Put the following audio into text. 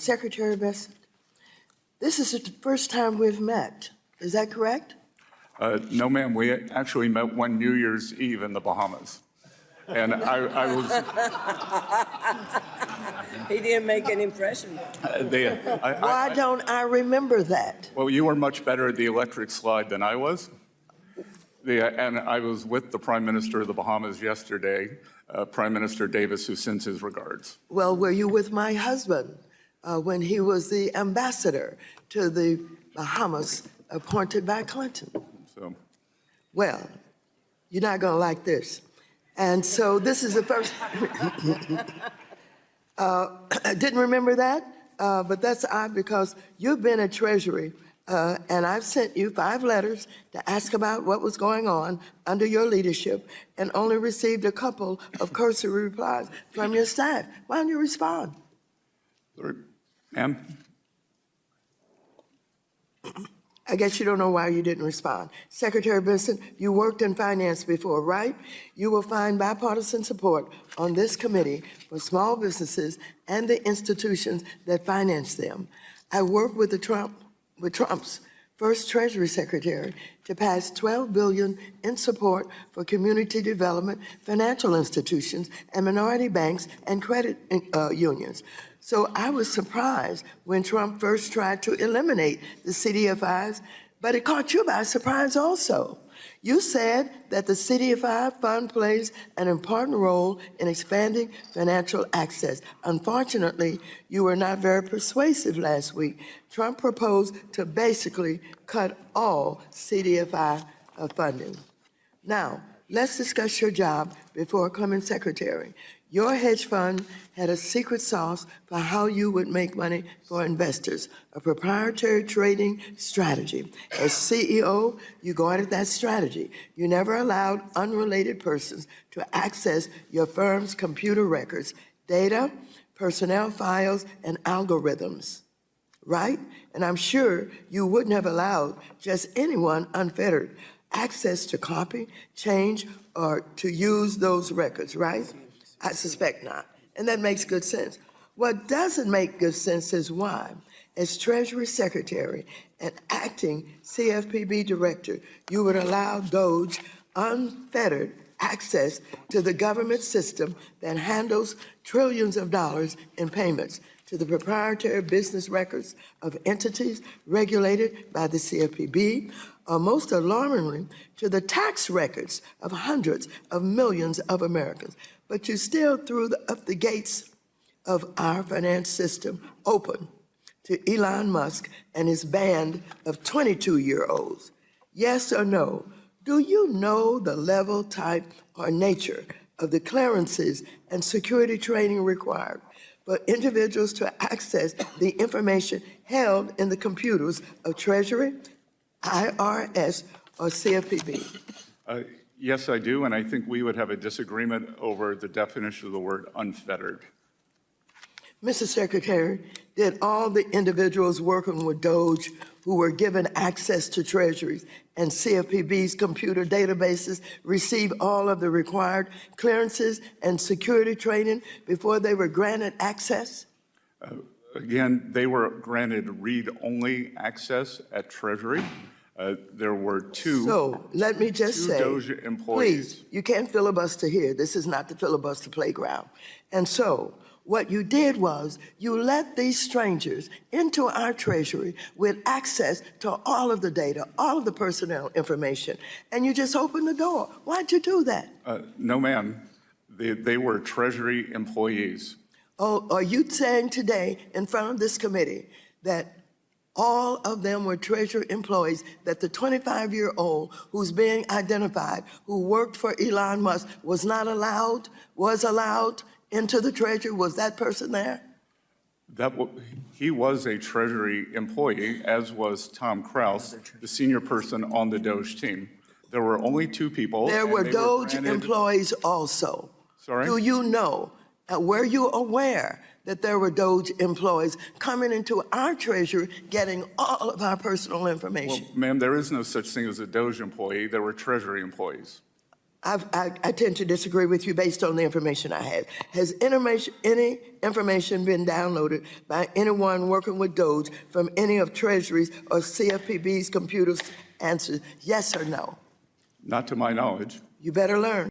Secretary Bessent, this is the first time we've met. Is that correct? No, ma'am. We actually met one New Year's Eve in the Bahamas. And I was... He didn't make an impression. Why don't I remember that? Well, you were much better at the electric slide than I was. And I was with the Prime Minister of the Bahamas yesterday, Prime Minister Davis, who sends his regards. Well, were you with my husband when he was the ambassador to the Bahamas appointed by Clinton? So, well, you're not going to like this. And so this is the first. I didn't remember that, but that's odd because you've been at Treasury, and I've sent you 5 letters to ask about what was going on under your leadership and only received a couple of cursory replies from your staff. Why don't you respond? ma'am? I guess you don't know why you didn't respond. Secretary Bessent, you worked in finance before, right? You will find bipartisan support on this committee for small businesses and the institutions that finance them. I worked with Trump's first Treasury Secretary to pass $12 billion in support for community development, financial institutions, and minority banks and credit unions. So I was surprised when Trump first tried to eliminate the CDFIs, but it caught you by surprise also. You said that the CDFI fund plays an important role in expanding financial access. Unfortunately, you were not very persuasive last week. Trump proposed to basically cut all CDFI funding. Now, let's discuss your job before becoming secretary. Your hedge fund had a secret sauce for how you would make money for investors, a proprietary trading strategy. As CEO, you guarded that strategy. You never allowed unrelated persons to access your firm's computer records, data, personnel files, and algorithms, right? And I'm sure you wouldn't have allowed just anyone unfettered access to copy, change, or to use those records, right? I suspect not. And that makes good sense. What doesn't make good sense is why, as Treasury Secretary and acting CFPB Director, you would allow Doge unfettered access to the government system that handles trillions of dollars in payments to the proprietary business records of entities regulated by the CFPB, or most alarmingly, to the tax records of hundreds of millions of Americans. But you still threw up the gates of our finance system open to Elon Musk and his band of 22-year-olds. Yes or no? Do you know the level, type, or nature of the clearances and security training required for individuals to access the information held in the computers of Treasury, IRS, or CFPB? Yes, I do, and I think we would have a disagreement over the definition of the word unfettered. Mr. Secretary, did all the individuals working with Doge who were given access to Treasuries and CFPB's computer databases receive all of the required clearances and security training before they were granted access? Again, they were granted read-only access at Treasury. There were two. So let me just say, Doge employees. Please, you can't filibuster here. This is not the filibuster playground. And so what you did was you let these strangers into our Treasury with access to all of the data, all of the personnel information, and you just opened the door. Why'd you do that? No, ma'am. They were Treasury employees. Oh, are you saying today in front of this committee that all of them were Treasury employees, that the 25-year-old who's being identified, who worked for Elon Musk, was allowed into the Treasury? Was that person there? He was a Treasury employee, as was Tom Kraus, the senior person on the Doge team. There were only 2 people. There were Doge employees also. Sorry? Do you know, were you aware that there were Doge employees coming into our Treasury getting all of our personal information? Well, ma'am, there is no such thing as a Doge employee. There were Treasury employees. I tend to disagree with you based on the information I have. Has any information been downloaded by anyone working with Doge from any of Treasury's or CFPB's computers? Answer, yes or no? Not to my knowledge. You better learn.